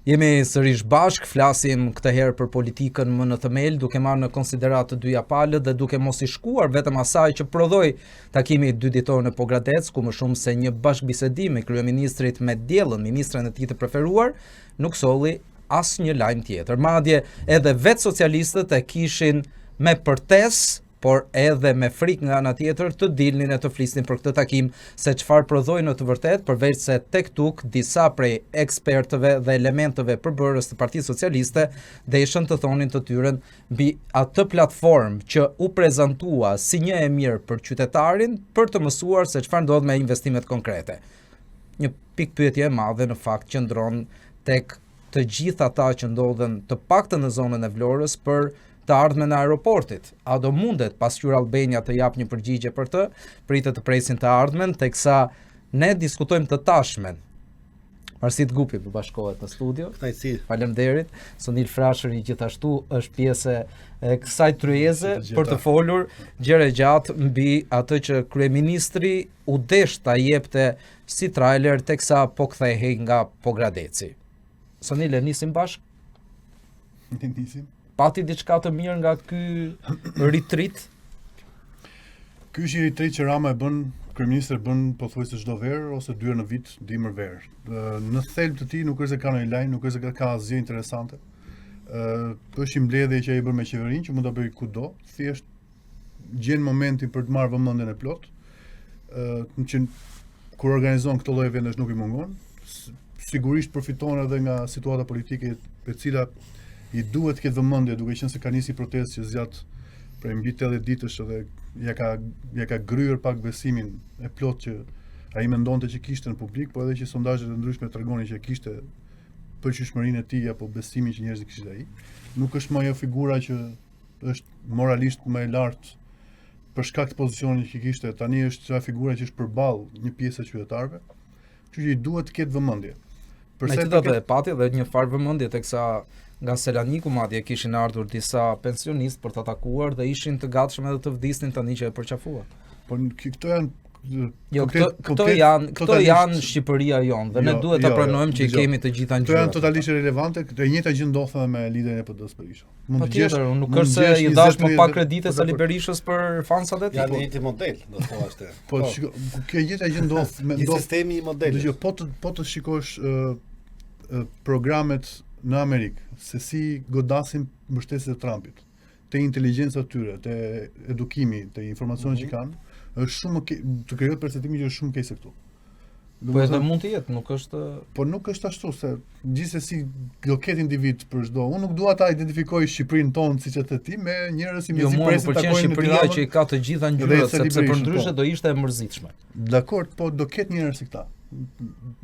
Jemi sërish bashk, flasim këtë herë për politikën më në themel, duke marrë në konsiderat të dyja palët dhe duke mos i shkuar vetëm asaj që prodhoi takimi 2 ditor në Pogradec, ku më shumë se një bashkëbisedim me kryeministrit me diellën, ministren e tij të preferuar, nuk solli asnjë lajm tjetër. Madje edhe vetë socialistët e kishin me përtes, por edhe me frikë nga ana tjetër të dilnin e të flisnin për këtë takim, se çfarë prodhoi në të vërtetë, përveç se tek tuk disa prej ekspertëve dhe elementëve përbërës të Partisë Socialiste deshën të thonin të tyren mbi atë platformë që u prezantua si një e mirë për qytetarin për të mësuar se çfarë ndodh me investimet konkrete. Një pikë pyetje e madhe në fakt qëndron tek të gjithë ata që ndodhen të paktën në zonën e Vlorës për të ardhmen e aeroportit. A do mundet pasqyr Albania të jap një përgjigje për të? Pritet të presin të ardhmen, teksa ne diskutojmë të tashmen. Marsit Gupi bashkohet në studio. Faleminderit. Sonil Frashëri gjithashtu është pjesë e kësaj tryeze për të folur gjëre gjatë mbi atë që kryeministri u desh ta jepte si trailer teksa po kthehej nga Pogradeci. Sonil, nisim bashk? Nisim. Pati diçka të mirë nga ky retreat? Ky është një retreat që Rama e bën, kryeministri bën pothuajse çdo verë ose 2 herë në vit, dimër verë. Në thelb të tij nuk është se ka ndonjë lajm, nuk është se ka asgjë interesante. Është një mbledhje që ai bën me qeverinë, që mund ta bëj kudo, thjesht gjen momentin për të marrë vëmendjen e plot. Që kur organizon këtë lloj eventesh nuk i mungon. Sigurisht përfiton edhe nga situata politike e cila i duhet të ketë vëmendje, duke qenë se ka nisi protestë që zgjat prej mbi 80 ditësh dhe ja ka gryer pak besimin e plot që ai mendonte që kishte në publik, por edhe që sondazhet e ndryshme tregonin që kishte përqyeshmërinë e tij apo besimin që njerëzit kishin ai. Nuk është më ajo figura që është moralisht më e lartë për shkak të pozicionit që kishte. Tani është ajo figura që është përballë një pjesë të qytetarëve, kështu që i duhet të ketë vëmendje. Megjithatë pati edhe një farë vëmendje teksa nga Selaniku madje kishin ardhur disa pensionistë për ta takuar dhe ishin të gatshëm edhe të vdisnin tani që e përqafuan. Po këto janë këto janë Shqipëria jonë dhe ne duhet ta pranojmë që i kemi të gjitha ngjyrat. Këto janë totalisht irrelevante, e njëjta gjë ndodh edhe me liderin e PD-s Berisha. Mund të gjesh, nuk është se i dash më pak kredite se Sali Berishës për fansat e tij. Janë një model, do thua ashtu. Po kjo njëjta gjë ndodh me sistemi i modelit. Dgjoj, po të shikosh programet në Amerikë, se si godasin mbështetësit e Trumpit, te inteligjenca e tyre, te edukimi, te informacioni që kanë, është shumë të krijohet perceptimi që është shumë keq se këtu. Po edhe mund të jetë, nuk është. Po nuk është ashtu, se gjithsesi do ketë individ për çdo. Unë nuk dua ta identifikoj Shqipërinë tonë siç e the ti me njerëz si mezi presin takojnë në Shqipëria që i ka të gjitha ngjyrat, sepse përndryshe do ishte e mërzitshme. Dakor, po do ketë njerëz si këta.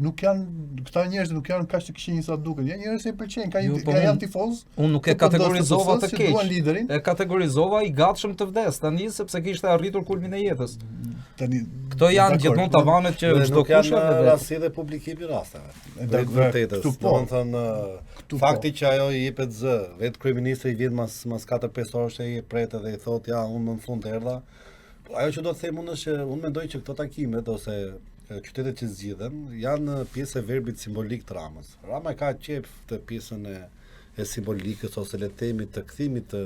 Nuk janë këta njerëz nuk janë kaq të këqij sa duken. Janë njerëz që i pëlqejnë, janë tifoz. Unë nuk e kategorizova të keq. E kategorizova i gatshëm të vdes tani sepse kishte arritur kulmin e jetës. Tani këto janë gjithmonë tavanet që çdo kush ka rasti dhe publikimi rasteve. Vërtetës. Domethënë fakti që ajo i jepet zë, vetë kryeministri i vjen mas 4-5 orësh e pret edhe i thotë ja unë në fund erdha. Ajo që do të them unë është që unë mendoj që këto takimet ose qytetet që zgjidhen janë pjesë e verbit simbolik të Ramës. Rama ka qef të pjesën e simbolikës ose le të themi të kthimit të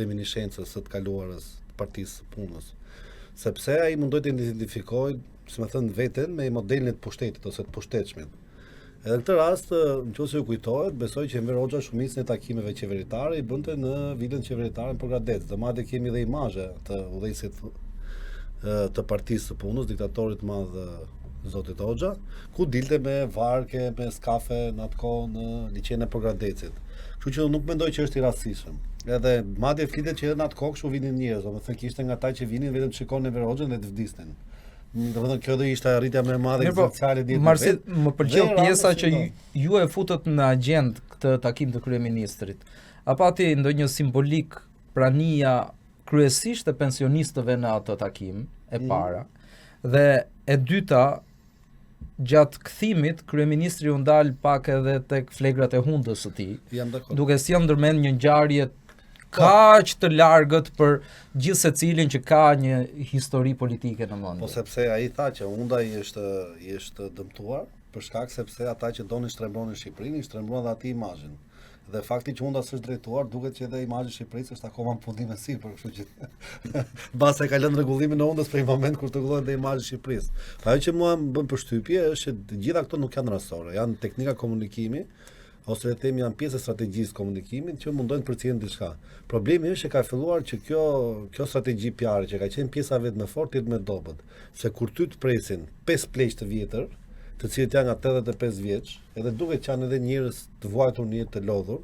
reminiscencës së të kaluarës të Partisë së Punës. Sepse ai mundoi të identifikojë, si më thënë veten, me modelin e të pushtetit ose të pushtetshmit. Edhe në këtë rast, nëse ju kujtohet, besoj që Enver Hoxha shumicën e takimeve qeveritare i bënte në vilën qeveritare në Pogradec. Dhe madje kemi dhe imazhe të udhëheqësit të Partisë së Punës, diktatorit madh Zotit Hoxha, ku dilte me varke, me skafe në atë kohë në liçenin e Pogradecit. Kështu që nuk mendoj që është i rastësishëm. Edhe madje flitet që edhe në atë kohë kështu vinin njerëz, domethënë kishte nga ata që vinin vetëm të shikonin Enver Hoxhën dhe të vdisnin. Domethënë kjo do ishte arritja më e madhe sociale ditë. Marsit, më pëlqeu pjesa që ju e futët në agjend këtë takim të kryeministrit. A pati ndonjë simbolik prania kryesisht e pensionistëve në atë takim e para dhe e dyta gjatë kthimit kryeministri u ndal pak edhe tek flegrat e hundës së tij, duke si ndërmend një ngjarje kaq të largët për gjithë secilin që ka një histori politike në mend. Po sepse ai tha që hunda i është dëmtuar për shkak sepse ata që donin shtrembronin Shqipërinë, shtrembron dhe aty imazhin. Dhe fakti që unda s'është drejtuar, duket që edhe imazhi i Shqipërisë është akoma në pundim e sipër, kështu që basa ka lënë rregullimin e undës për një moment kur të rregullohet dhe imazhi i Shqipërisë. Ajo që mua më bën përshtypje është që të gjitha këto nuk janë rastore, janë teknika komunikimi ose le të themi janë pjesë e strategjisë komunikimit që mundojnë të përcjellin diçka. Problemi është që ka filluar që kjo strategji PR që ka qenë pjesa vetë më fortë jetë më dobët, se kur ty të presin 5 pleq të vjetër, të cilët janë nga 85 vjeç, edhe duket që janë edhe njerëz të vuajtur në jetë të lodhur,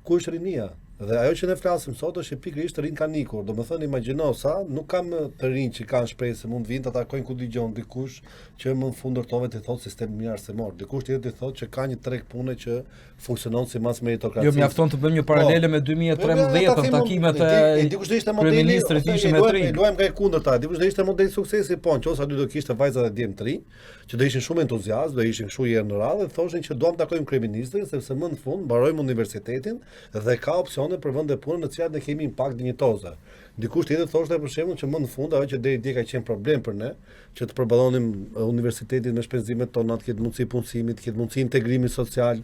ku është rinia? Dhe ajo që ne flasim sot është pikërisht të rinë kanë ikur. Domethënë imagjino sa nuk kam të rinë që kanë shpresë se mund vinë të takojnë ku dëgjon dikush që më në fund ndërtove të thotë sistem mirë arsimor. Dikush tjetër të thotë që ka një treg pune që funksionon si mas meritokraci. Jo, mjafton të bëjmë një paralele me 2013 takimet e dikush do ishte modeli kryeministrit ishin me 3. Luajmë nga e kundërta. Dikush do ishte modeli suksesi, po, nëse aty do kishte vajza dhe djem të rinj, që do ishin shumë entuziastë, do ishin kështu herë në radhë dhe thoshin që duam të takojmë kryeministrin sepse më në fund mbarojmë universitetin dhe ka opsione për vende pune në të cilat ne kemi impakt dinjitoze. Dikush tjetër thoshte për shembull që më në fund ajo që deri dje ka qenë problem për ne, që të përballonim universitetin me shpenzimet tona, të ketë mundësi punësimit, të ketë mundësi integrimi social.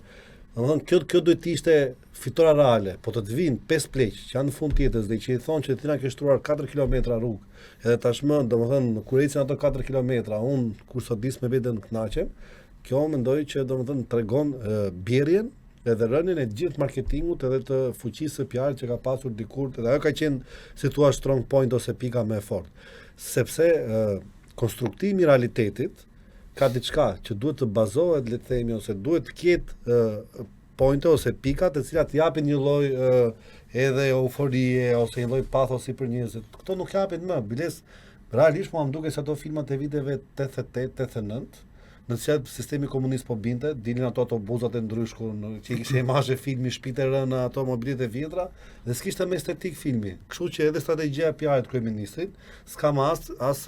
Domethënë kjo duhet të ishte fitora reale, po të vinë 5 pleq që janë në fund tjetës dhe që i thonë që ti na ke shtruar 4 kilometra rrugë, edhe tashmë domethënë kur ecin ato 4 kilometra, unë kur sot dis me veten kënaqem, kjo mendoj që domethënë tregon bjerrjen edhe rënien e gjithë marketingut edhe të fuqisë së PR që ka pasur dikur, edhe ajo ka qenë si thua strong point ose pika më e fortë. Sepse konstruktimi i realitetit ka diçka që duhet të bazohet, le të themi, ose duhet të ketë pointe ose pika të cilat japin një lloj edhe euforie ose një lloj pathosi për njerëzit. Këto nuk japin më. Biles realisht mua më duket se ato filmat e viteve 88, 89 në cilat sistemi komunist po binte, dilin ato autobusat e ndryshkur, që kishte imazhe filmi, shpite rëna, ato mobilet e vjetra, dhe s'kishte më estetik filmi. Kështu që edhe strategjia e PR-it kryeministrit s'ka më as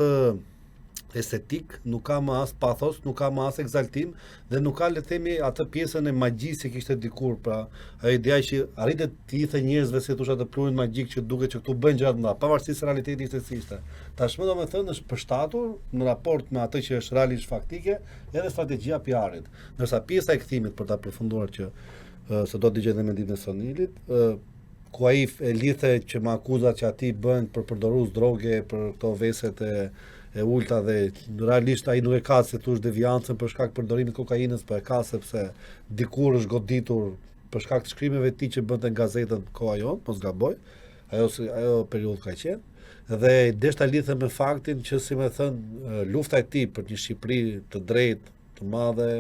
estetik, nuk ka më as pathos, nuk ka më as ekzaltim dhe nuk ka le të themi atë pjesën e magjisë që kishte dikur, pra ajo ideja që arritet të i the njerëzve si thosha të plurin magjik që duket që këtu bëjnë gjëra të mëdha, pavarësisht se realiteti ishte si ishte. Tashmë domethënë është përshtatur në raport me atë që është realisht faktike edhe strategjia PR-it. Ndërsa pjesa e kthimit për ta përfunduar që se do të dëgjojë mendimin e Sonilit, ku ai e lidhe që me akuzat që aty bën për përdorus droge, për këto veset e ulta dhe realisht ai nuk e ka se thosh deviancën për shkak përdorimit kokainës, po e ka sepse dikur është goditur për shkak të shkrimeve të tij që bënte në gazetën koha jon, mos gaboj. Ajo periudhë ka qenë dhe deshta lidhe me faktin që si më thën lufta e tij për një Shqipëri të drejtë, të madhe,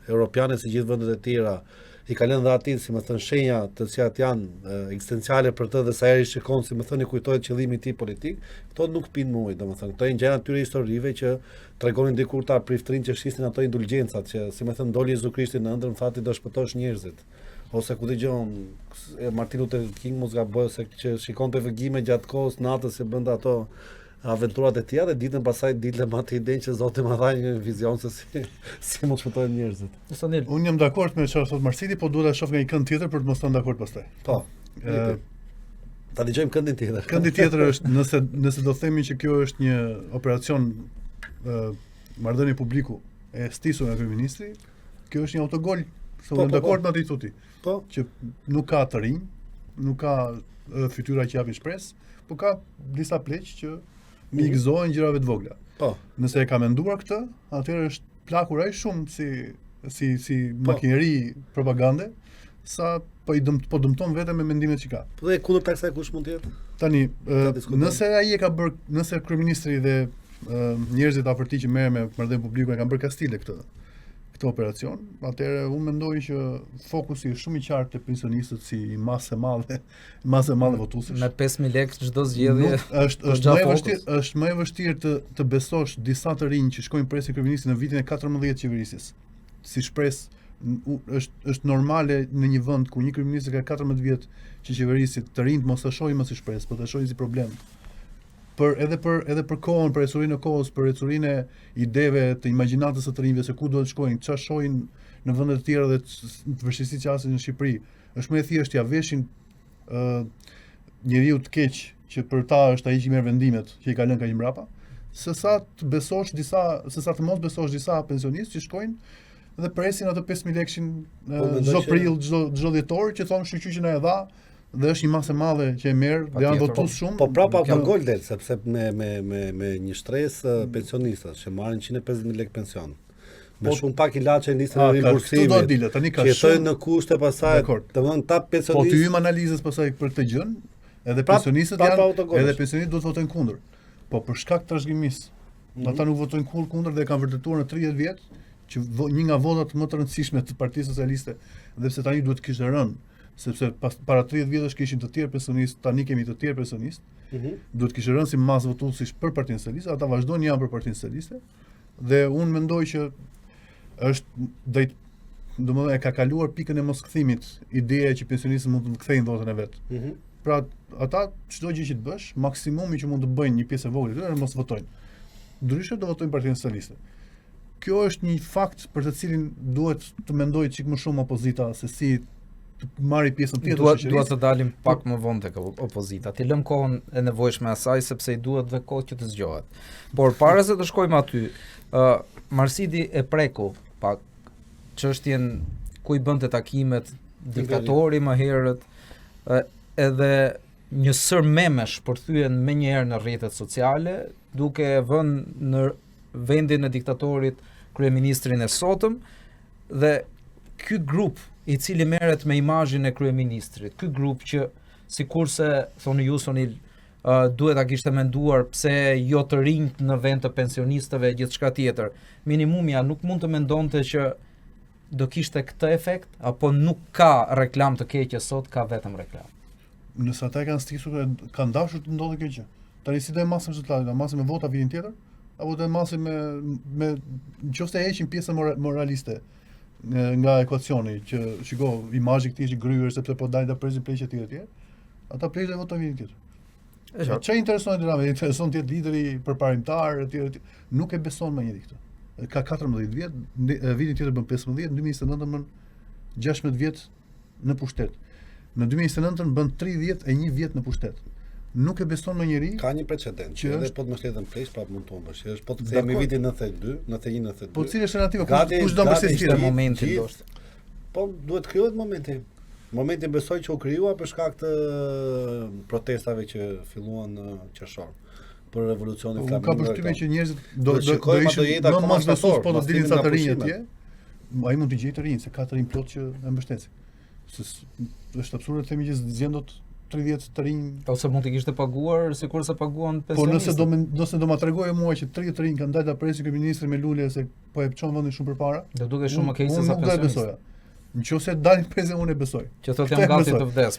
europiane si gjithë vendet e tjera, i ka lënë dhe atij si më thën shenja të cilat janë ekzistenciale për të dhe sa herë shikon si më thën i kujtohet qëllimi i tij politik, këto nuk pinë ujë, domethënë këto janë gjëra atyre historive që tregonin dikur ta priftrin që shisnin ato indulgjencat që si më thën doli Jezu Krishti në ëndër, në fakt i do shpëtosh njerëzit. Ose ku dëgjon Martin Luther King mos gaboj se që shikonte vëgime gjatë kohës natës se bënte ato aventurat e tija dhe ditën pasaj ditle ma të idenë që Zoti më dha një vizion se si mund shpëtojnë njerëzit. Unë jam dakord me çfarë thot Marsili, po duhet ta shoh nga një kënd tjetër për të mos thënë dakord pastaj. Po. Ta dëgjojmë këndin tjetër. Këndi tjetër është nëse do themi që kjo është një operacion marrëdhënie publiku e stisur nga kryeministri, kjo është një autogol. Se unë jam dakord me atë i thotë. Po. Që nuk ka të rinj, nuk ka fytyra që japin shpresë, po ka disa pleq që mi gëzohen gjërave të vogla. Po. Nëse e ka menduar këtë, atëherë është plakur ai shumë si makineri propagande, sa po dëmton vetëm me mendimet që ka. Po dhe kundër kësaj kush mund të jetë? Tani, nëse ai e ka bërë, nëse kryeministri dhe njerëzit afërti që merren me marrëdhënie publiku e kanë bërë kastile këtë operacion, atëherë unë mendoj që fokusi është shumë i qartë te pensionistët si masë e madhe votuesësh. Me 5000 lekë çdo zgjedhje. Është më e vështirë të besosh disa të rinj që shkojnë presin kryeministin në vitin e 14 qeverisjes. Si shpresë është normale në një vend ku një kryeminist ka 14 vjet që qeverisit të rinjt mos ta shohin më si shpresë, por ta shohin si problem. Edhe për kohën, për ecurinë e kohës, për ecurinë e ideve të imagjinatës së të rinjve se ku do të shkojnë, çfarë shohin në vende të tjera dhe të vështirësitë që hasin në Shqipëri. Është më e thjeshtë ja veshin njeriu të keq që për ta është ai që merr vendimet që i ka lënë kaq mbrapa, se sa të mos besosh disa pensionistë që shkojnë dhe presin atë 5.000 lekëshin çdo prill, çdo dhjetor që thonë shqyqyqi na e dha dhe është një masë e madhe që e merr dhe janë votues shumë. Po prapa ka gol del sepse me një shtresë pensionistët që marrin 150.000 lekë pension. Me shumë pak ilaçe nisën në rimbursimit. Që jetojnë në kushte pasaj, domethënë ta pensionistë. Po ty hym analizës pasaj për këtë gjë, edhe pensionistët duhet të votojnë kundër. Po për shkak të trashëgimisë, ata nuk votojnë kundër dhe kanë vërtetuar në 30 vjet që një nga votat më të rëndësishme të Partisë Socialiste, dhe pse tani duhet kishte rënë, sepse para 30 vjetësh kishin të tjerë pensionistë, tani kemi të tjerë pensionistë. Duhet kishte rënë si masë votuesish për Partinë Socialiste, ata vazhdojnë janë për Partinë Socialiste, dhe unë mendoj që është domethënë e ka kaluar pikën e moskthimit ideja që pensionistët mund të kthejnë votën e vet. Pra ata çdo gjë që të bësh, maksimumi që mund të bëjnë një pjesë e vogël është mos votojnë. Ndryshe do votojnë Partinë Socialiste. Kjo është një fakt për të cilin duhet të mendojë çik më shumë opozita se si të marrë pjesën tjetër të shoqërisë. Duhet të dalim pak më vonë tek opozita. Ti lëm kohën e nevojshme asaj sepse i duhet dhe kohë që të zgjohet. Por para se të shkojmë aty, Marsidi e preku pak çështjen ku i bënte takimet diktatori më herët, edhe një sër memesh përthyen menjëherë në rrjetet sociale, duke vënë në vendin e diktatorit kryeministrin e sotëm, dhe ky grup i cili merret me imazhin e kryeministrit, ky grup që sikurse thoni ju Sonil, duhet ta kishte menduar pse jo të rinjt në vend të pensionistëve e gjithçka tjetër. Minimumja nuk mund të mendonte që do kishte këtë efekt, apo nuk ka reklam të keqe sot, ka vetëm reklam. Nëse ata kanë stisur, kanë dashur të ndodhë kjo gjë. Tani si do e masë rezultatet, masë me vota vitin tjetër, apo do e masë me nëse heqin pjesën moraliste nga ekuacioni që shiko imazhi këtij është gryer sepse po dalin ta presin pleqë të tjerë, ata pleqë do votojnë vitin tjetër. Çfarë intereson Dinamo? Intereson të jetë lideri përparimtar etj. Nuk e beson më njëri këtë. Ka 14 vjet, vitin tjetër bën 15, në 2029 bën 16 vjet në pushtet. Në 2029 bën 31 vjet në pushtet. Nuk e beson më njëri. Ka një precedent që edhe po të mbështeten pleq prapë mund të humbësh. Është po të themi vitin 92, 91, 92. Po cilë është alternativa? Kush do mbështetet momentin ndoshta? Po duhet krijohet momenti. Momenti besoj që u krijua për shkak të protestave që filluan në qershor për revolucionin flamingo. Ka përshtypjen që njerëzit do ishin më mashtatuar, po do dilin sa të rinj atje. Ai mund të gjejë të rinj, se ka të rinj plot që e mbështesin. Është absurde të themi që zgjen dot 30 të rinj. Ose mund të kishte paguar sikurse paguan pensionistët. Po nëse do ma tregoje mua që 30 të rinj kanë dalë ta presin kryeministrin me lule se po e çon vendin shumë përpara. Do duket shumë më keq se sa pensionistët. Nëse dalin presin unë e besoj. Që thotë jam gati të vdes.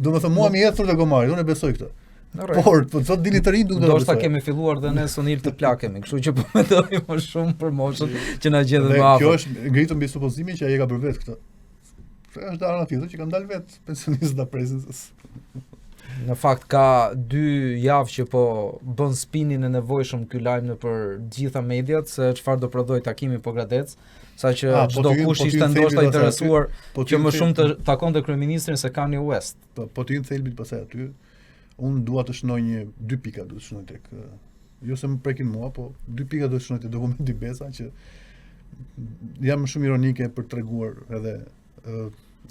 Domethënë mua më ecur te gomari, unë e besoj këtë. Por sot dilin të rinj duhet të. Ndoshta kemi filluar dhe ne Sonil të plakemi, kështu që po mendoj më shumë për moshën që na gjethet më afër. Kjo është ngritur mbi supozimin që ai ka bërë vetë këtë. Është ana tjetër që kanë dalë vetë pensionistët ta presin. Në fakt ka 2 javë që po bën spinin e nevojshëm ky lajm nëpër gjitha mediat se çfarë do prodhoi takimi Pogradec, saqë çdo kush ishte ndoshta interesuar që më shumë të takonte kryeministrin se Kanye West. Po të jemi thelbit pasaj aty. Unë dua të shënoj 2 pika do të shënoj tek jo se më prekin mua, po 2 pika do të shënoj te dokumenti Besa që jam shumë ironike për treguar edhe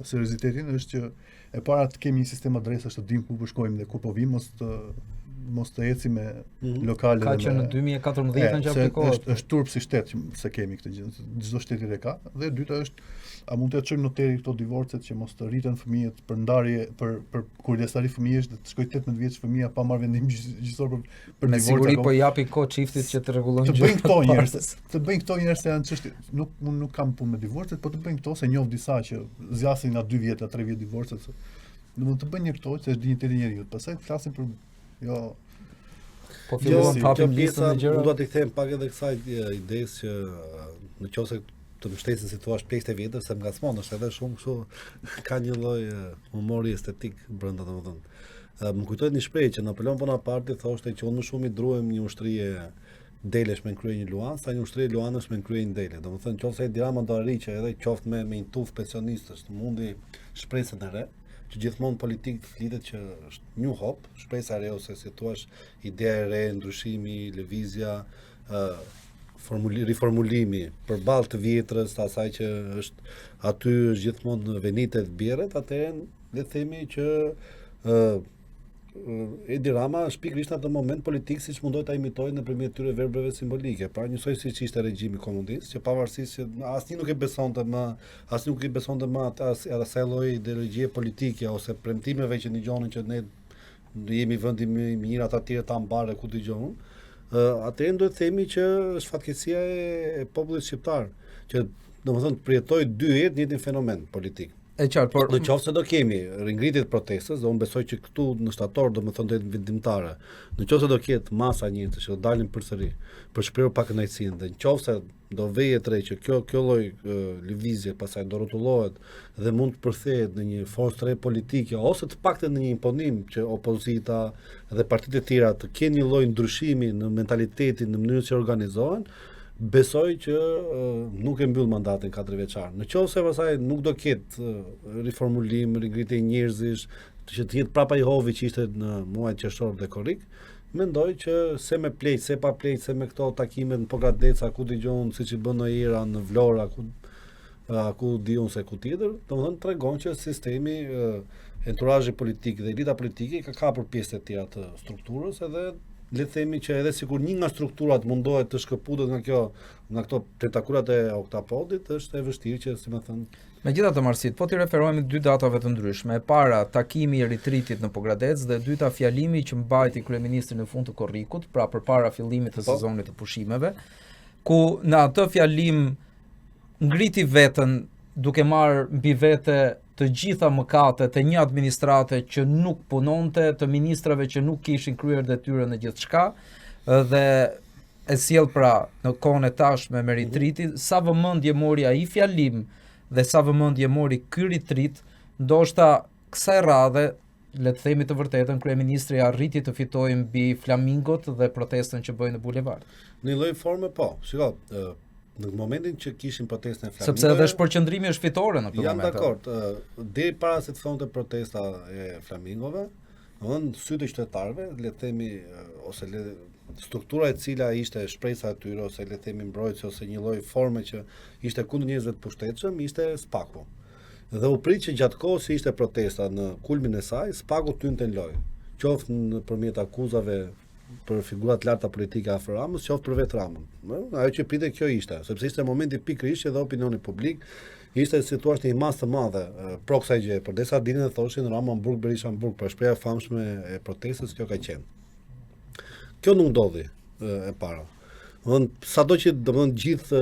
seriozitetin, është që e para të kemi një sistem adresash të dim ku po shkojmë dhe ku po vim, mos të ecim me lokale. Ka që në 2014 që aplikohet. Është turp si shtet që se kemi këtë gjë, çdo shteti e ka. Dhe e dyta është a mund të çojmë noteri këto divorcet që mos të rriten fëmijët për ndarje për kujdestari fëmijësh dhe të shkojë 18 vjeç fëmia pa marrë vendim gjyqësor për me siguri po japi kohë çiftit që të rregullojnë gjë. Të bëjnë këto njerëz, se janë çështje. Nuk kam punë me divorcet, po të bëjnë këto se njoh disa që zgjasin na 2 vjet, 3 vjet divorcet. Domethënë të bëjnë këto se është dinjiteti i njeriu. Pastaj flasim për po filluan të hapin listën e gjërave. Unë do t'i them pak edhe kësaj idesë që nëse të mbështesin si thua plekët e vjetër, se më ngacmon, është edhe shumë kështu ka një lloj humori estetik brenda, domethënë. Më kujtohet një shprehje që Napoleon Bonaparte thoshte që unë më shumë i druhem një ushtrie delesh me krye një luan, sa një ushtrie luanësh me krye një dele. Domethënë nëse Dirama do arriqë edhe qoftë me një tuf pensionistësh, të mundi shpresën e re, që gjithmonë politik lidhet që është new hop, shpresa e re ose si thua ideja e re, ndryshimi, lëvizja, riformulimi përballë të vjetrës, të asaj që është aty është gjithmonë venitet bjerret, atëherë le të themi që Edi Rama është pikërisht në atë moment politik siç mundoi ta imitojë nëpërmjet tyre verbeve simbolike. Pra njësoj siç ishte regjimi komunist, që pavarësisht që asnjë nuk e besonte më asaj lloji ideologjie politike ose premtimeve që dëgjonin që ne jemi vendi më i mirë, ata të tjerë ta mbarë ku dëgjon. Atëherë duhet të themi që është fatkeqësia e popullit shqiptar, që domethënë përjetoi dy herë të njëjtin fenomen politik. E qartë, por në qoftë se do kemi ringritje të protestës, dhe unë besoj që këtu në shtator domethënë do jetë vendimtare. Në qoftë se do ketë masa njerëzish që do dalin përsëri për shprehur pakënaqësinë, dhe në qoftë se do vejë tre që kjo lloj lëvizje pastaj do rrotullohet dhe mund të përthehet në një forcë të re politike ose të paktën në një imponim që opozita dhe partitë e tjera të kenë një lloj ndryshimi në mentalitetin, në mënyrën se organizohen, besoj që nuk e mbyll mandatin 4 vjeçar. Në qoftë se pastaj nuk do ketë riformulim, ringritje njerëzish, që të jetë prapa i hovi që ishte në muajin qershor dhe korrik, mendoj që se me pleq, se pa pleq, se me këto takimet në Pogradeca, ku dëgjon siç i bën në era në Vlora, ku diun se ku tjetër, domethënë tregon që sistemi enturazhi politik dhe elita politike ka kapur pjesë të tjera të strukturës, edhe le të themi që edhe sikur një nga strukturat mundohet të shkëputet nga këto tentakulat e oktapodit, është e vështirë që, si më thënë. Megjithatë Marsit, po t'i referohemi dy datave të ndryshme. E para, takimi i ritritit në Pogradec, dhe dyta, fjalimi që mbajti kryeministri në fund të korrikut, pra përpara fillimit të sezonit të pushimeve, ku në atë fjalim ngriti veten duke marrë mbi vete të gjitha mëkatet e një administrate që nuk punonte, të ministrave që nuk kishin kryer detyrën në gjithçka, dhe e sjell pra në kohën e tashme me ritritin, sa vëmendje mori ai fjalim dhe sa vëmendje mori ky ritrit, ndoshta kësaj radhe, le të themi të vërtetën, kryeministri arriti të fitojë mbi flamingot dhe protestën që bëjnë në bulevard. Në një lloj forme po. Shiko, në momentin që kishin protestën e flamingove, sepse edhe shpërqendrimi është fitore në këtë moment. Jam dakord. Deri para se të thonte protesta e flamingove, domthonë sytë e qytetarëve, le të themi, ose struktura e cila ishte shpresa e tyre, ose le të themi mbrojtësi, ose një lloj forme që ishte kundër njerëzve të pushtetshëm, ishte SPAKU. Dhe u prit që gjatë kohës që ishte protesta në kulmin e saj, SPAKU tynte në lojë, qoftë nëpërmjet akuzave për figurat larta politike afër Ramës, qoftë për vetë Ramën. Ajo që pritet kjo ishte, sepse ishte momenti pikërisht që dhe opinioni publik ishte si thua një masë të madhe pro kësaj gjë, përdesa dinin dhe thoshin Rama Mburg, Berisha Mburg, për shpreha famshme e protestës, kjo ka qenë. Kjo nuk ndodhi e para. Sado që gjithë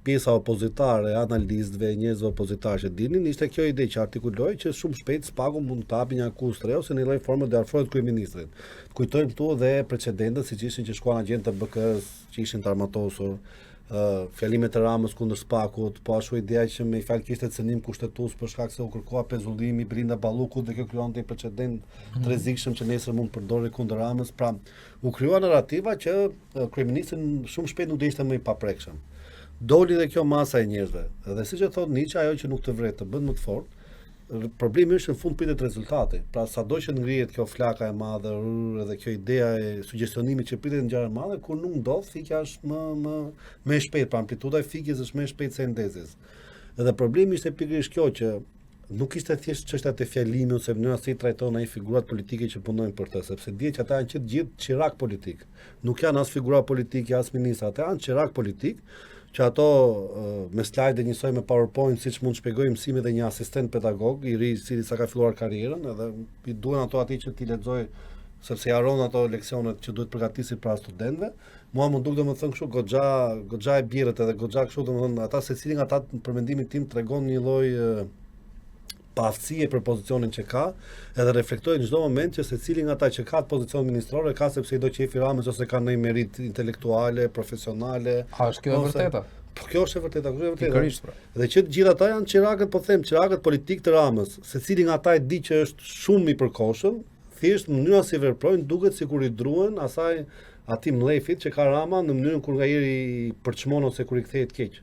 pjesa opozitare, analistëve, njerëzve opozitarë që dinin, ishte kjo ide që artikuloi që shumë shpejt SPAKU mund të hapi një akuzë të re ose në një lloj forme të afrohet kryeministrit. Kujtojmë këtu edhe precedente siç ishin që shkuan agjentë të BK-s që ishin të armatosur, fjalimet e Ramës kundër SPAKut, po ashtu ideja që me fjalë kishte cënim kushtetues për shkak se u kërkua pezullimi Brinda Ballukut dhe kjo krijonte një precedent të rrezikshëm që nesër mund përdorë kundër Ramës. Pra, u krijua narrativa që kryeministri shumë shpejt nuk do ishte më i paprekshëm. Doli dhe kjo masa e njerëzve. Dhe siç e thot Nietzsche, ajo që nuk të vret të bën më të fortë. Problemi është në fund pritet rezultati. Pra sado që ngrihet kjo flaka e madhe dhe kjo ideja e sugjestionimit që pritet ngjarje e madhe, kur nuk ndodh, fikja është më e shpejtë, pra amplituda e fikjes është më e shpejtë se ndezjes. Dhe problemi ishte pikërisht kjo që nuk ishte thjesht çështja e fjalimit ose mënyra se i trajton ai figurat politike që punojnë për të, sepse dihet që ata janë gjithë qirak politik. Nuk janë as figura politike, as ministra, ata janë qirak politik, që ato me slide njësoj me PowerPoint, siç mund shpjegoj mësimet dhe një asistent pedagog i ri i cili sa ka filluar karrierën, edhe i duhen ato atij që ti lexoj sepse i haron ato leksionet që duhet përgatisit para studentëve. Mua më duk domethënë kështu goxha e bjerët edhe goxha kështu domethënë ata secili nga ata për mendimin tim tregon një lloj paaftësie për pozicionin që ka, edhe reflektojnë në çdo moment që secili nga ata që ka pozicion ministrore ka sepse i do qefi Ramës ose ka ndonjë merit intelektuale, profesionale. A është kjo e vërteta? Po kjo është e vërteta, kjo është e vërteta. Dhe që të gjithë ata janë qirakët, po them, qirakët politik të Ramës. Secili nga ata e di që është shumë i përkohshëm, thjesht mënyra si veprojnë duket sikur i druhen atij mllefit që ka Rama në mënyrën kur ngajeri i përçmon ose kur i kthehet keq.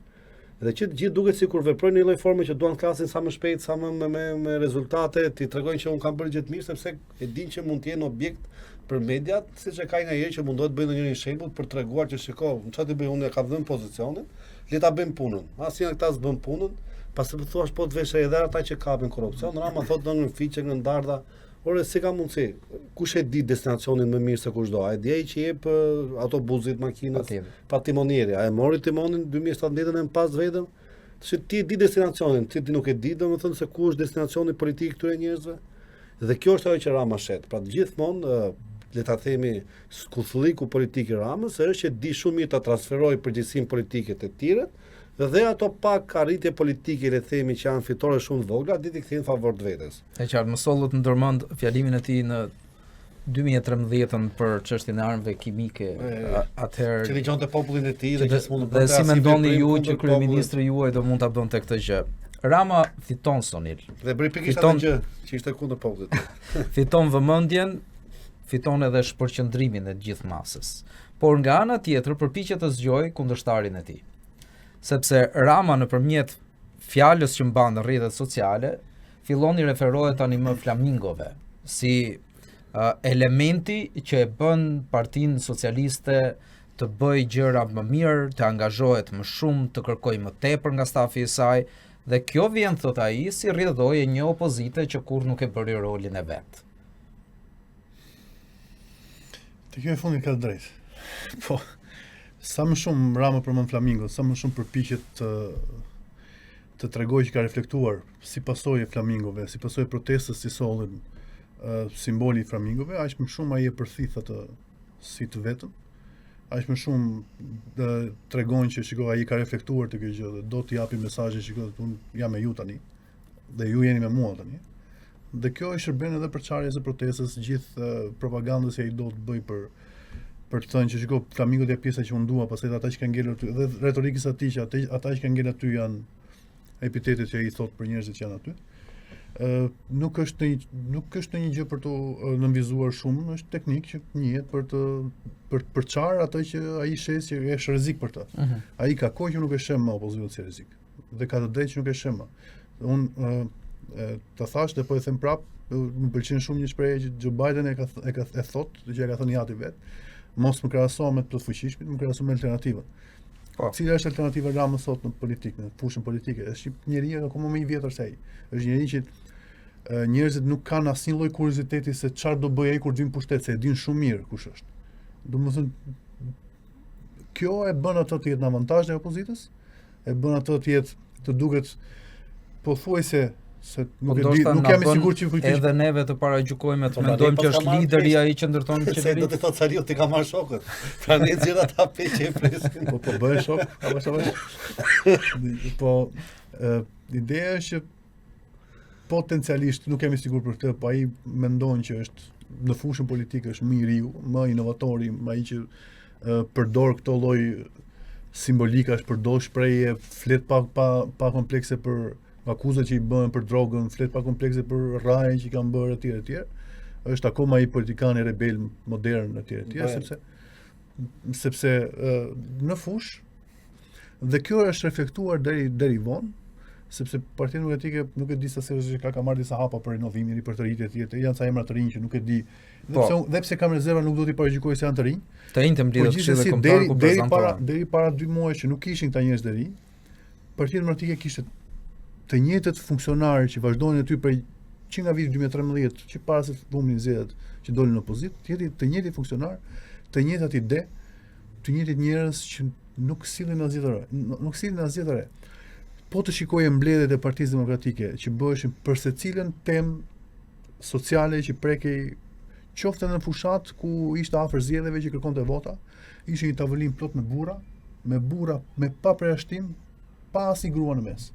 Dhe që gjithë duket sikur veprojnë në një lloj forme që duan të klasin sa më shpejt, sa më me rezultate, ti tregojnë që un kam bërë gjë të mirë sepse e dinë që mund të jenë objekt për mediat, siç e ka nganjëherë që mundohet të bëjnë ndonjë shembull për treguar që shiko, çfarë të bëj unë, kam dhënë pozicionin, le ta bëjmë punën. Asnjë këta s'bën punën, pastaj po thuash po të vesh edhe ata që kapin korrupsion, Rama thotë në fiqe në ndarda. Ore, si ka mundësi? Kush e di destinacionin më mirë se kushdo? A e di ai që jep autobusit, makinës, pa timonieri? A e mori timonin 2017 në pas vetëm? Se ti e di destinacionin, ti nuk e di, domethënë se ku është destinacioni politik këtyre njerëzve? Dhe kjo është ajo që Rama shet. Pra gjithmonë le ta themi skuthulliku politik i Ramës është që di shumë mirë ta transferojë përgjegjësinë politike te tjerët, dhe ato pak arritje politike, le themi që janë fitore shumë të vogla, ditë i kthejnë favor të vetes. E qartë, më sollët në ndërmend fjalimin e tij në 2013 për çështjen e armëve kimike. Atëherë që dëgjonte popullin e tij dhe që s'mund të bënte. Dhe si mendoni ju që kryeministri juaj do mund ta bënte këtë gjë? Rama fiton sonil. Dhe bëri pikërisht atë gjë që ishte kundër popullit. Fiton vëmendjen, fiton edhe shpërqendrimin e gjithë masës. Por nga ana tjetër përpiqet të zgjojë kundërshtarin e tij. Sepse Rama nëpërmjet fjalës që mban në rrjetet sociale, fillon i referohet tani më flamingove, si elementi që e bën Partinë Socialiste të bëjë gjëra më mirë, të angazhohet më shumë, të kërkojë më tepër nga stafi i saj, dhe kjo vjen, thot ai, si rrjedhojë një opozite që kurrë nuk e bëri rolin e vet. Te kjo e fundit ka drejt. Po, sa më shumë Rama përmend flamingo, sa më shumë përpiqet të tregojë që ka reflektuar si pasojë e flamingove, si pasojë protestës si sollën simboli i flamingove, aq më shumë ai e përthith atë si të vetëm. Aq më shumë tregon që shiko ai ka reflektuar të kjo gjë dhe do të japi mesazhe, shiko unë jam me ju tani dhe ju jeni me mua tani. Dhe kjo i shërben edhe për çarjes së protestës, gjithë propagandës që ai do të bëj për të thënë që shiko flamingot e pjesa që unë dua, pastaj ata që kanë ngelur aty, dhe retorikës së tij që ata që kanë ngelur aty janë epitetet që ai thot për njerëzit që janë aty. Nuk është një gjë për të nënvizuar shumë, është teknik që njihet për çar atë që ai shes që është rrezik për të. Ai ka kohë që nuk e sheh më opozitën si rrezik. Dhe ka të drejtë që nuk e sheh më. Unë ta thash dhe po e them prap, më pëlqen shumë një shprehje që Joe Biden e thot, që e ka thënë jati vet. Mos më krahaso me të fuqishmit, më krahaso me alternativën. Cila është alternativa Ramës sot në politikë, në fushën politike? Është njeriu akoma më i vjetër se ai. Është njeriu që njerëzit nuk kanë asnjë lloj kurioziteti se çfarë do bëj ai kur të vinë pushtet, se e din shumë mirë kush është. Domethënë kjo e bën atë të jetë në avantazh e opozitës, e bën atë të jetë të duket pothuajse se nuk jam i sigurt që kujtoj. Edhe neve të paragjykojmë, të mendojmë që është lideri ai që ndërton qeverinë. Se do të thotë Sariu ti ka marrë shokët. Pra ne zgjidha ta peqë e presin. Po bëj shok, po ideja është që potencialisht nuk jam i sigurt për këtë, po ai mendon që është në fushën politike është më i riu, më inovatori, më ai që përdor këto lloj simbolikash, përdor shprehje, flet pa komplekse për akuzat që i bëhen për drogën, flet pa komplekse për rrajën që i kanë bërë etj. Është akoma ai politikan i rebel modern etj. Sepse në fushë dhe kjo është reflektuar deri vonë, sepse Partia Demokratike nuk e di sa seriozisht ka marrë disa hapa për rinovimin, për të rinjtë etj. Janë sa emra të rinj që nuk e di. Dhe pse kam rezerva nuk do t'i paragjykoj se janë të rinj. Të rinj të mblidhet këshilli kombëtar ku prezantohen. Deri para 2 muajsh që nuk kishin këta njerëz të rinj, Partia Demokratike kishte të njëjtët funksionarë që vazhdonin aty për që nga viti 2013, që para se të humnin zgjedhjet, që dolën në opozitë, të njëjtit funksionar, të njëjtat ide, të njëjtit njerëz që nuk sillen asgjë të re. Po të shikojë mbledhjet e Partisë Demokratike që bëheshin për secilën temë sociale që prekej qoftë në fushat ku ishte afër zgjedhjeve që kërkonte vota, ishte një tavolinë plot me burra me pa përjashtim, pa asnjë grua në mes.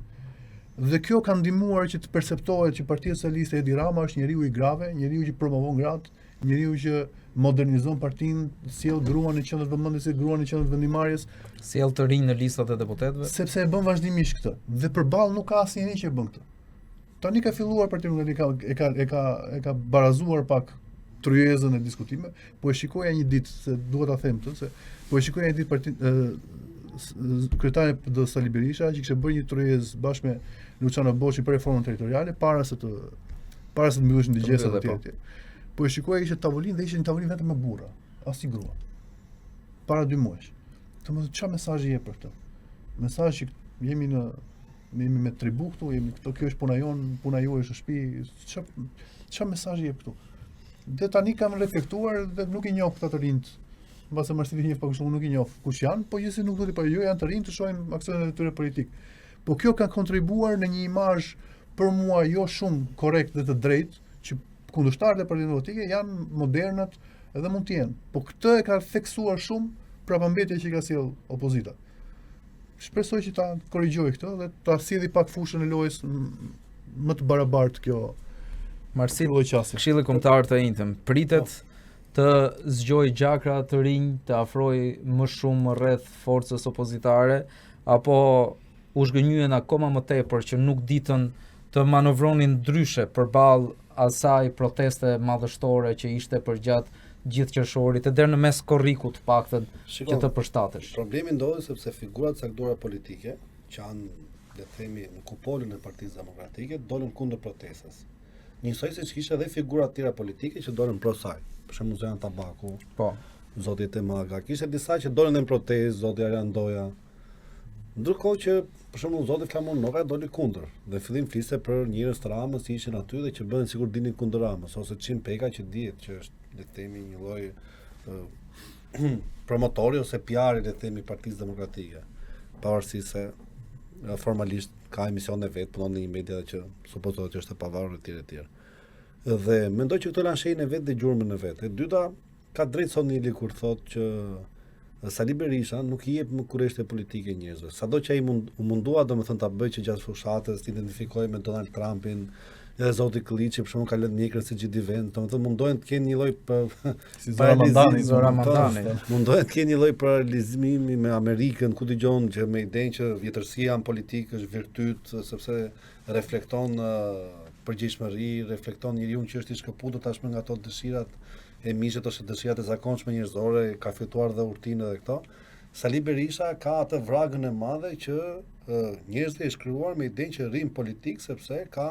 Dhe kjo ka ndihmuar që të perceptohet që Partia Socialiste Edi Rama është njeriu i grave, njeriu që promovon gratë, njeriu që modernizon partinë, sjell gruan në qendër vëmendjes, gruan në qendër vendimarrjes, sjell të rinj në listat e deputetëve, sepse e bën vazhdimisht këtë. Dhe përballë nuk ka asnjëri që e bën këtë. Tani ka filluar Partia Demokratike e ka barazuar pak tryezën e diskutimeve, po e shikoja një ditë, se duhet ta them këtë, se po e shikoja një ditë kryetari PD Sali Berisha që kishte bërë një tërheqës bashkë me Luciano Boçi për reformën territoriale para se të mbylleshin dëgjesat e tjera. Po e shikoj ishte tavolinë dhe ishte një tavolinë vetëm me burra, as i grua. Para 2 muajsh. Çfarë mesazhi jep për këtë? Mesazh që jemi me tribu këtu, kjo është puna jon, puna juaj është shtëpi. Çfarë mesazhi jep këtu? Dhe tani kam reflektuar dhe nuk i njoh këta të rinjt. Mbase marrësi një pak shumë nuk i njoh kush janë, po gjithsesi nuk do të jo janë të rinj të shohin aksionet e tyre politik. Po kjo ka kontribuar në një imazh për mua jo shumë korrekt dhe të drejtë, që kundërshtarët e Partisë Demokratike janë modernat edhe mund të jenë. Po këtë e ka theksuar shumë prapambetje që ka sjell opozita. Shpresoj që ta korrigjoj këtë dhe ta sillni pak fushën e lojës më të barabartë kjo. Marsil Këshilli Kombëtar të Intëm pritet të zgjoj gjakra të rinj, të afroj më shumë rreth forcës opozitare, apo u zhgënjyen akoma më tepër që nuk ditën të manovronin ndryshe përballë asaj proteste madhështore që ishte përgjatë gjithë qershorit, deri në mes korrikut paktën që të përshtatesh. Problemi ndodhi sepse figurat caktuara politike që janë, le të themi, në kupolën e Partisë Demokratike dolën kundër protestës. Njësoj se kishte edhe figura të tjera politike që dolën pro saj. Për shembull Zoti Tabaku, Zoti Temaga, kishte disa që dolën në protestë, Zoti Arjan Doja. Ndërkohë që për shembull Zoti Flamur Nova doli kundër dhe fillim fliste për njerëz të Ramës që ishin aty dhe që bëhen sikur dinin kundër Ramës, ose Çim Peka që dihet që është, le të themi, një lloj promotori ose PR-i, le të themi, Partisë Demokratike. Pavarësisht se formalisht ka emisione vet, punon në një media që supozohet që është e pavarur etj. Dhe mendoj që këto janë shenjën e vet dhe gjurmën e vet. E dyta, ka drejt Sonili kur thotë që Sali Berisha nuk i jep më kurreshte politike njerëzve. Sado që ai mundua domethënë ta bëjë që gjatë fushatës të identifikojë me Donald Trumpin, edhe Zoti Klliçi për shkakun ka lënë mjekrën se gjithë vend, domethënë mundohen të kenë një lloj Zoramandani. Mundohen të kenë një lloj paralizimi me Amerikën, ku dëgjon që me idenë që vjetërsia në politikë është virtyt, sepse reflekton përgjegjësi, reflekton njeriu që është i shkëputur tashmë nga ato dëshirat e mishët ose dëshirat e zakonshme njerëzore, ka fituar dhe urtinë dhe këto. Sali Berisha ka atë vragën e madhe që njerëzit e shkruar me idenë që rrin politik sepse ka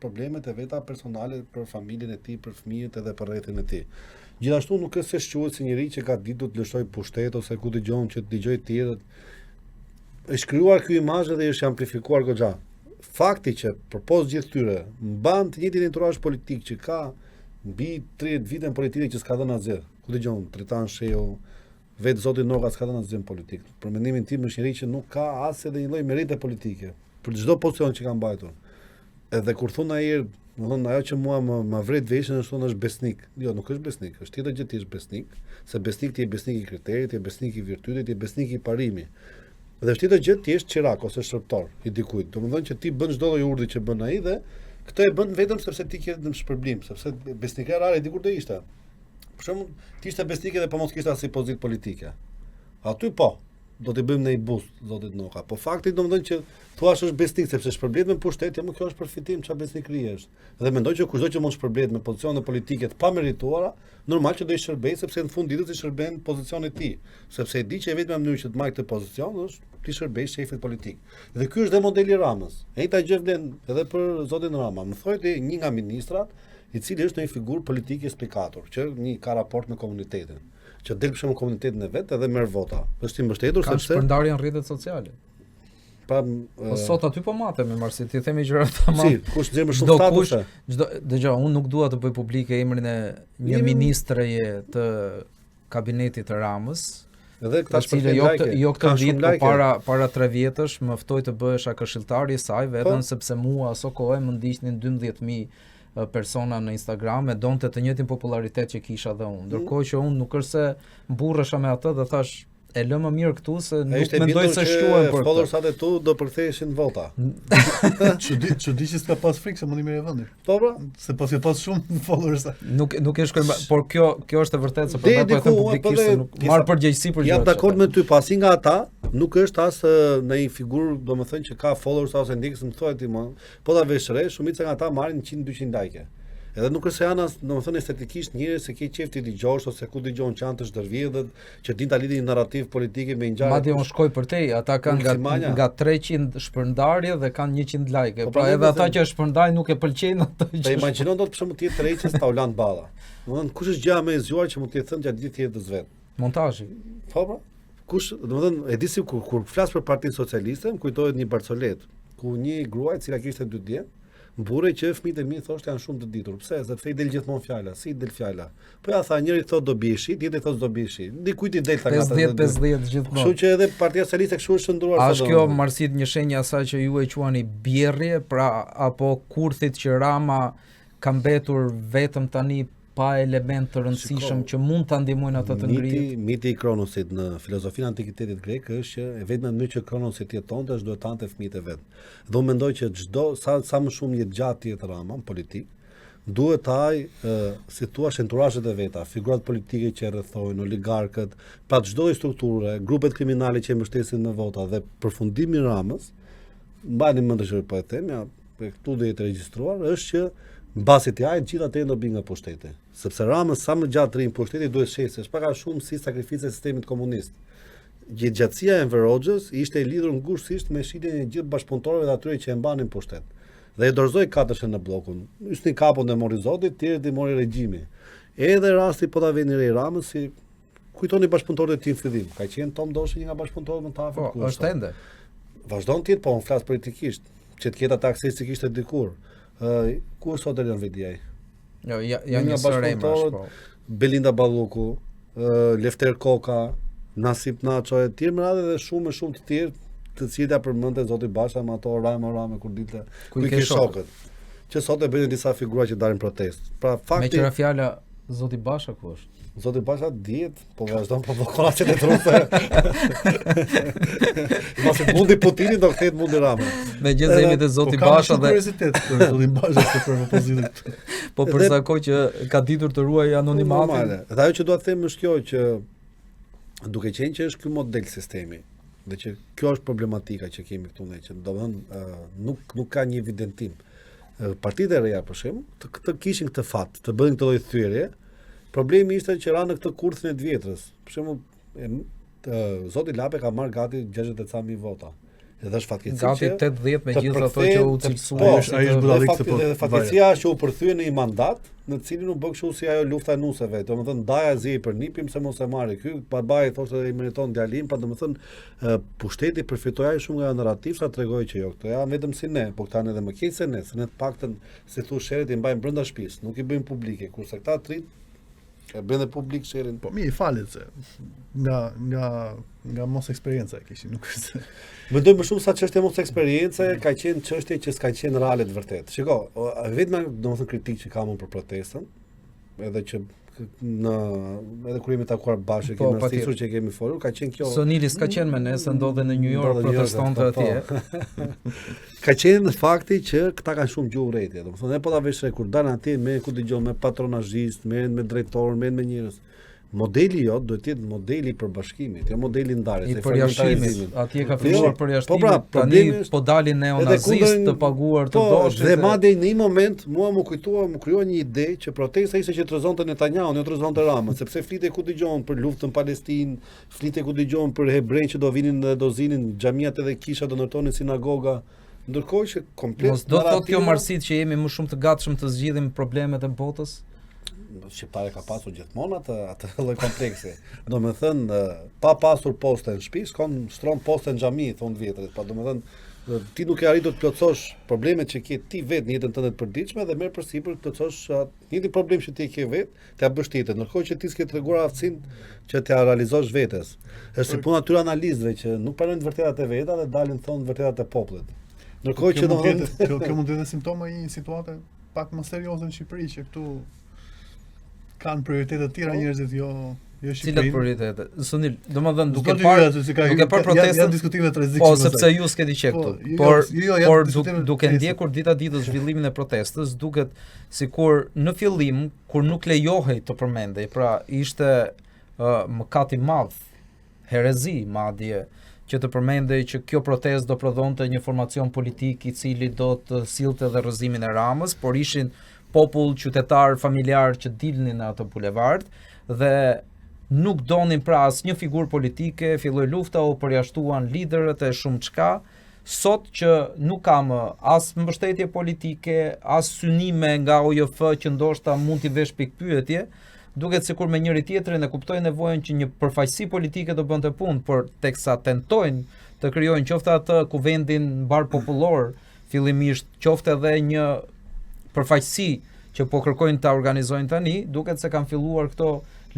problemet e veta personale për familjen e tij, për fëmijët edhe për rrethin e tij. Gjithashtu nuk është se shquhet si njëri që ka ditur të lëshoj pushtet ose ku dëgjon që të dëgjoj të tjerët. Është krijuar ky imazh dhe është amplifikuar goxha. Fakti që përpos gjithë tyre mban të njëjtin entourazh politik që ka mbi 30 vite në politikë që s'ka dhënë asgjë. Ku dëgjon Tritan Sheu, vetë Zoti Noga s'ka dhënë asgjë në politikë. Për mendimin tim është njëri që nuk ka as edhe një lloj merite politike për çdo pozicion që ka mbajtur. Edhe kur thon ai, domethënë ajo që mua më vret veshën është besnik. Jo, nuk është besnik, është tjetër gjë, ti je besnik, se besnik ti je besnik i kriterit, ti je besnik i virtytit, ti je besnik i parimi. Dhe është tjetër gjë ti je qirak ose shërbëtor i dikujt. Domethënë që ti bën çdo lloj urdhë që bën ai dhe këtë e bën vetëm sepse ti ke në shpërblim, sepse besnika rare dikur do ishte. Për shembull, ti ishte besnik edhe po mos kishte asnjë pozitë politike. Aty po, do t'i bëjmë në i boost, zotit Noka. Po fakti domethënë që thua është besnik sepse shpërblet me pushtet, më kjo është përfitim, çfarë besnikëri është. Dhe mendoj që kushdo që mund shpërblet me pozicione politike të pamerituara, normal që do i shërbej sepse në fund ditës i shërben pozicionit të tij, sepse e di që vetëm mënyrë që të marrë këtë pozicion është ti shërbej shefit politik. Dhe ky është dhe modeli Ramës. E njëjta gjë vlen edhe për zotin Rama. Më thotë një nga ministrat, i cili është një figurë politike spikator, që një ka raport me komunitetin, që del për shembull komunitetin e vet edhe merr vota. Është i mbështetur sepse ka shpërndarje në rrjetet sociale. Pa sot aty po mate me Marsi, ti themi gjëra të madhe. Si, kush nxjerr më shumë statuse? Dëgjoj, unë nuk dua të bëj publike emrin e një ministreje të kabinetit të Ramës. Edhe këta jo këtë vit, por para 3 vjetësh më ftoi të bëhesha këshilltari i saj, vetëm sepse mua aso kohë më ndiqnin 12.000 persona në Instagram e donte të njëjtin popularitet që kisha dhe unë. Ndërkohë që unë nuk është se mburresha me atë dhe thash e lë më mirë këtu se nuk mendoj se shtuan për followersat e tu do përktheheshin vota. Çudi që s'ka pas frikë se mundi merr vendin. Po, se pas ka pas shumë followers. Nuk e shkoj, por kjo është e vërtetë se për po them publikisht se nuk marr përgjegjësi për gjë. Jam dakord me ty, pasi nga ata nuk është as në një figurë, domethënë që ka followers ose ndjekës, më thuaj ti më. Po ta vesh re, shumica nga ata marrin 100-200 like. Edhe nuk është se janë domethënë estetikisht njerëz se ke qejf ti dëgjosh ose ku dëgjon çantë zhdërvjedhët që din ta lidhin një narrativ politik me ngjarje. Madje unë shkoj për te, ata kanë nga 300 shpërndarje dhe kanë 100 like. Pra edhe ata që shpërndajnë nuk e pëlqejnë ato. Po imagjinon dot për shembull ti Treqës ta ulan balla. Domethënë kush është gjëja më e zgjuar që mund të thënë gjatë gjithë jetës vet? Montazhi. Po. Kush, domethënë e di si kur flas për Partinë Socialiste, më kujtohet një Barcolet, ku një gruaj e cila kishte 2 djem, mbure që fëmijët e mi thoshte janë shumë të ditur. Pse? Sepse i del gjithmonë fjala, si del fjala. Po ja tha njëri thot do bishi, tjetri thot do bishi. Dikujt i del ta gata. 50-50 gjithmonë. Kështu që edhe Partia Socialiste kështu është shndruar. A është kjo marrësit një shenjë asaj që ju e quani bjerrje, pra apo kurthit që Rama ka mbetur vetëm tani pa element të rëndësishëm që mund ta ndihmojnë ata të ngrihet? Miti i Kronosit në filozofinë antikitetit grek është që e vetmja mënyrë që Kronosi jetonte është duhet tante fëmijët e vet. Dhe unë mendoj që çdo sa më shumë jetë gjatë tjetër Rama në politik, duhet ai si thua enturazhet e veta, figurat politike që rrethojnë, oligarkët, pa çdo strukturë, grupet kriminale që e mbështesin me vota dhe përfundimi i Ramës, mbani mend të po e them, ja, këtu do jetë regjistruar, është që mbasi ti ai gjithë atë do bi nga pushteti. Sepse Rama sa më gjatë rrin pushteti duhet shesë, është pak a shumë si sakrifica e sistemit komunist. Gjatësia e Enver Hoxhës ishte e lidhur ngushtisht me shitjen e gjithë bashkëpunëtorëve dhe atyre që e mbanin pushtet. Dhe e dorëzoi katëshën në bllokun. Ishte kapon e mori Zoti, tjerët i mori regjimi. Edhe rasti po ta veni re Ramës si kujtoni bashkëpunëtorët e tij në fillim. Ka qenë Tom Doshi një nga bashkëpunëtorët më të afërt. Po, është ende. Vazhdon të jetë, po unë flas politikisht, që të ketë ata akses që kishte dikur. Ku është sot Elion Vediaj? Jo, janë një sërë emrash, po. Belinda Balluku, Lefter Koka, Nasip Naço e tjerë më radhë dhe shumë të tjerë të cilët ja përmendte Zoti Basha me ato Rama kur dilte ku i ke shokët. Që sot e bëjnë disa figura që dalin protestë. Pra fakti me qira fjala Zoti Basha ku është? Zoti Basha dihet, po vazhdon provokaciat e trupe. Mos e mundi Putini do kthehet mundi Rama. Me gjithë zemit e Zoti Basha dhe kuriositet për Zotin Basha se për opozitin. Po për sa kohë që ka ditur të ruajë anonimatin. Dhe ajo që dua të them është kjo që duke qenë që është ky model sistemi dhe që kjo është problematika që kemi këtu ne, që domethënë nuk ka një evidentim. Partitë e reja për shembull të kishin këtë fat, të bëjnë këtë lloj thyerje. Problemi ishte që ra në këtë kurthin e të vjetrës. Për shembull, Zoti Lape ka marrë gati 60.000 vota. Edhe është fatkeqësi gati 80 me gjithë ato që u cilësuan. Po, ai është budallik se po. Fatkeqësia që u përthye në një mandat, në cilin u bë kështu si ajo lufta e nuseve. Domethënë ndaja zi për nipim se mos e marri. Ky babai thoshte i meriton djalin, pra domethënë pushteti përfitoi shumë nga narrativ, sa tregoi që jo, këto janë vetëm si ne, po këta janë edhe më keq se ne, se ne të paktën si thu sherrit i mbajnë brenda shtëpisë, nuk i bëjnë publike, kurse këta trit e bën publik sherin. Po mi i falet se nga mos eksperjenca e kishin, nuk është. Mendoj më shumë sa çështje mos eksperiencë ka qenë çështje që s'ka qenë reale të vërtet. Shiko, vetëm domethënë kritik që kam unë për protestën, edhe që edhe kur jemi takuar bashkë kemi rastisur që kemi folur, ka qenë kjo. Sonili s'ka qenë me ne, se ndodhe në New York protestantë atje. Ka qenë fakti që këta kanë shumë gjuhë urrëtie. Domethënë ne po ta vesh kur dalin atje me ku dëgjon me patronazhist, me drejtor, me njerëz. Modeli jot duhet të jetë modeli i përbashkimit, jo modeli ndarjes, i përjashtimit. Atje ka filluar përjashtimi, tani po dalin neonazistë të paguar të doshit. Dhe madje në një moment mua më krijoi një ide që protesta ishte që trezonte Netanyahu, jo trezonte Ramën, sepse flitej ku dëgjon për luftën Palestinë, flitej ku dëgjon për hebrejt që do vinin dhe do zinin xhamiat edhe kisha do ndërtonin sinagoga. Ndërkohë që komplet mos do thotë kjo marrësit që jemi më shumë të gatshëm të zgjidhim problemet e botës. Shqiptare ka pasur gjithmonë atë lloj kompleksi. Domethënë pa pasur poste në shtëpi, shtron poste në xhami thon vjetrit. Pa domethënë ti nuk e arritur të plotësosh problemet që ke ti vetë në jetën tënde të përditshme dhe merr përsipër të plotësosh një problem që ti ke vetë, t'ia bësh tjetër, ndërkohë që ti s'ke treguar aftësinë që t'ia realizosh vetes. Është si puna atyre analistëve që nuk pranojnë të vërtetat e veta dhe dalin thonë vërtetat e popullit. Ndërkohë që kjo mund të jetë simptoma e një situate pak më serioze në Shqipëri që këtu kanë prioritete të tjera njerëzit, jo Shqipëri. Cilat prioritete? Sonil, domethënë duke parë protestën, janë diskutime të rrezikshme. Po, sepse ju s'keni qef këtu. Por duke ndjekur dita ditës zhvillimin e protestës, duket sikur në fillim kur nuk lejohej të përmendej, pra ishte mëkat i madh, herezi madje, që të përmendej që kjo protestë do prodhonte një formacion politik i cili do të sillte dhe rrëzimin e Ramës, por ishin popull qytetar familjar që dilnin në atë bulevard dhe nuk donin pra asnjë figurë politike, filloi lufta, u përjashtuan liderët e shumë çka. Sot që nuk kam as mbështetje politike, as synime nga OJF që ndoshta mund t'i vesh pikpyetje, duket sikur me njëri tjetrin e kuptojnë nevojën që një përfaqësi politike të bënte punë, por teksa tentojnë të krijojnë qoftë atë kuvendin mbar popullor, fillimisht qoftë edhe një përfaqësi që po kërkojnë ta organizojnë tani, duket se kanë filluar këto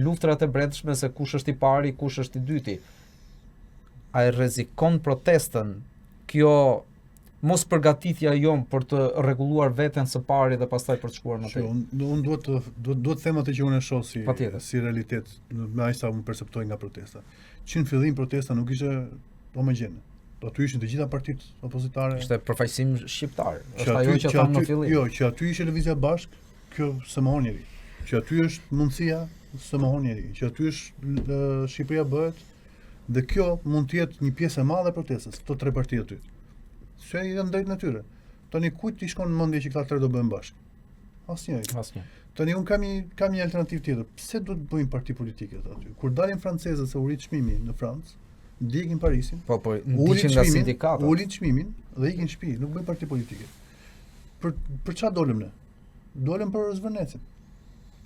luftrat e brendshme se kush është i pari, kush është i dyti. A e rrezikon protestën kjo mos përgatitja jon për të rregulluar veten së pari dhe pastaj për të shkuar më tej? Unë duhet të them atë që unë e shoh si realitet, me aq sa unë perceptoj nga protesta. Që në fillim protesta nuk ishte homogjene. Aty ishin të gjitha partitë opozitare. Ishte përfaqësim shqiptar. Është ajo që thamë në fillim. Jo, që aty ishte lëvizja bashk, kjo s'e mohon njeri. Që aty është mundësia s'e mohon njeri. Që aty është Shqipëria bëhet dhe kjo mund të jetë një pjesë e madhe e protestës, këto tre parti aty. Se janë drejt natyre. Tani kujt i shkon në mendje që këta tre do bëhen bashkë? Asnjë. Tani un kam një alternativë tjetër. Pse duhet të bëjmë parti politike aty? Kur dalin francezët se u rit çmimi në Francë, ndjekin Parisin. Po, ndiqen nga sindikata. Ulin çmimin dhe ikin në shtëpi, nuk bëjnë parti politike. Për çfarë dolëm ne? Dolëm për zvërnecin.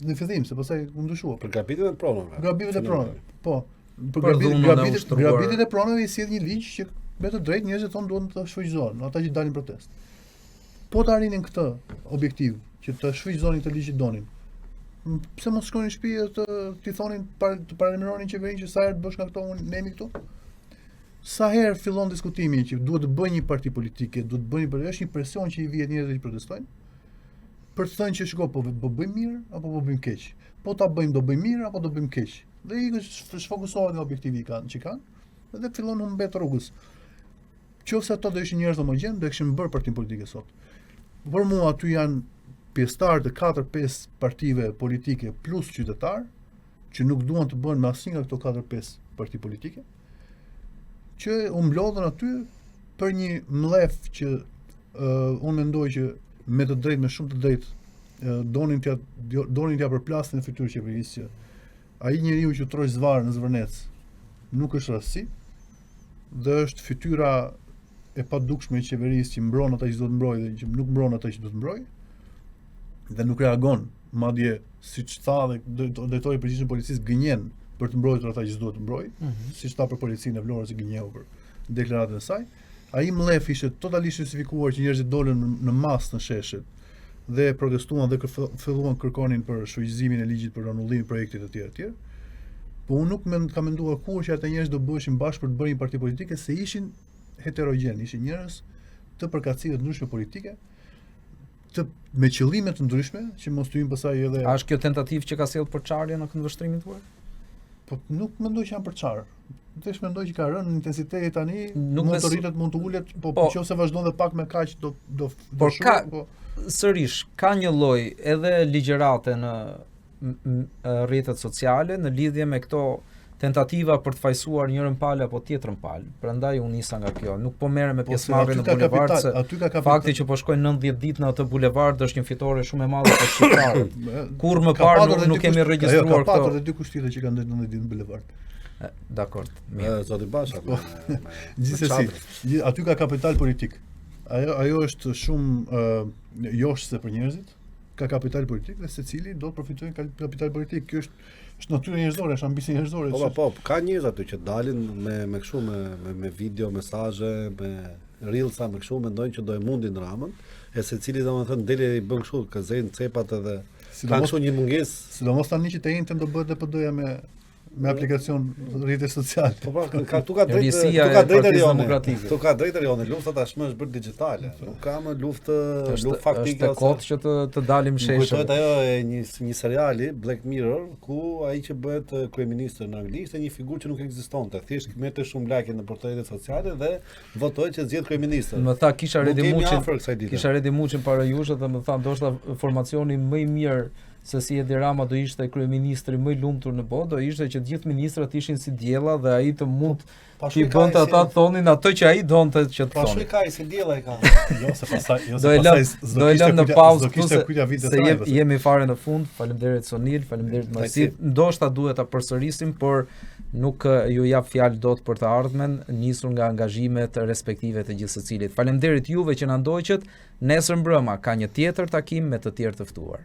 Në fillim, se pastaj u ndryshua. Për gabitet e pronave. Gabitet e pronave. Po. Për gabitet e pronave i sjell një ligj që me të drejtë njerëzit thonë duhen të shfrytëzohen, ata që dalin protestë. Po të arrinin këtë objektiv, që të shfrytëzonin këtë ligj që donin. Pse mos shkonin në shtëpi të t'i thonin të paralajmëronin qeverinë që sa herë të bësh nga këto unë nemi këtu? Sa herë fillon diskutimi që duhet të bëjë një parti politike, duhet të bëjë është një presion që i vjet njerëzve që protestojnë, për të thënë që shko po bëjmë mirë apo po bëjmë keq. Po ta bëjmë do bëjmë mirë apo do bëjmë keq. Dhe i shfokusohet nga objektivi që kanë dhe fillon të mbet rrugës. Qofse ato do ishin njerëz homogjen, do kishin bërë partin politike sot. Por mua aty janë pjesëtar të 4-5 partive politike plus qytetar, që nuk duan të bëhen me asnjë nga këto 4-5 parti politike, që u mblodhen aty për një mllef që unë mendoj që me të drejtë, me shumë të drejtë, donin t'ja përplasin në fytyrë qeverisë që ai njeriu që troq zvarr në Zvërnec nuk është rastësi, dhe është fytyra e padukshme e qeverisë që mbron ata që do të mbrojë dhe që nuk mbron ata që do të mbrojë, dhe nuk reagon, madje siç tha dhe drejtori i përgjithshëm policisë gënjen për të mbrojtur ata që duhet të mbrojë, siç tha për policinë e Vlorës që gënjeu për deklaratën e saj. Ai mllef ishte totalisht justifikuar që njerëzit dolën në masë në sheshet dhe protestuan dhe filluan kërkonin për shfrytëzimin e ligjit për anullimin e projektit të tjerë. Po unë nuk kam menduar kurrë që ata njerëz do bëheshin bashkë për të bërë një parti politike, se ishin heterogjen, ishin njerëz të përkatësive të ndryshme politike, me qëllime të ndryshme, që mos të hyjmë pastaj edhe. A është kjo tentativë që ka sjellë përçarje në këndvështrimin tuaj? Po nuk mendoj që janë përçarë. Vesh mendoj që ka rënë intensiteti tani, mund të rritet, mund të ulet, po nëse vazhdon dhe pak me kaq do por ka sërish ka një lloj edhe ligjërate në rrjetet sociale në lidhje me këto tentativa për të fajsuar njërën palë apo tjetrën palë. Prandaj unë nisa nga kjo. Nuk po merrem me pjesëmarrje në bulevard, se fakti që po shkojnë 90 ditë në atë bulevard është një fitore shumë e madhe për shqiptarët. Kur më parë nuk kemi regjistruar këto. Ka 42 kushtite që kanë 90 ditë në bulevard. Dakor. Mirë. Zoti Basha. Gjithsesi, aty ka kapital politik. Ajo është shumë joshse për njerëzit. Ka kapital politik dhe secili do të përfitojë nga kapital politik. Kjo është natyrë njerëzore, është ambicie njerëzore. Po, ka njerëz aty që dalin me kështu me video, mesazhe, me reelsa, me kështu mendojnë që do e mundin Ramën, e secili domethënë deli i bën kështu, kazën cepat edhe ka kështu një mungesë. Sidomos tani që të njëjtën do bëhet DPD-ja me aplikacion rrjete sociale. Po tu ka drejtë demokratike. Tu ka drejtë rione, lufta tashmë është bërë digjitale. Nuk ka më luftë faktike ose kohë që të dalim sheshë. Kujtohet ajo e një seriali Black Mirror ku ai që bëhet kryeminist në Angli ishte një figurë që nuk ekzistonte. Thjesht merrte shumë like në portaletet sociale dhe votohej që zgjedh kryeministër. Më tha kisha Redi Muçin para jush dhe më tha ndoshta formacioni më i mirë se si Edi Rama do ishte kryeministri më i lumtur në botë, do ishte që gjithë ministrat ishin si diella dhe ai të mund t'i bënte ata thonin ato që ai donte që të thonin. Pashoj kaj si diella e ka. Jo se pastaj, do e lëm në pauzë këtu se jemi fare në fund. Faleminderit Sonil, faleminderit Marsit. Ndoshta duhet ta përsërisim, por nuk ju jap fjalë dot për të ardhmen, nisur nga angazhimet respektive të gjithë secilit. Faleminderit juve që na ndoqët. Nesër mbrëma ka një tjetër takim me të tjerë të ftuar.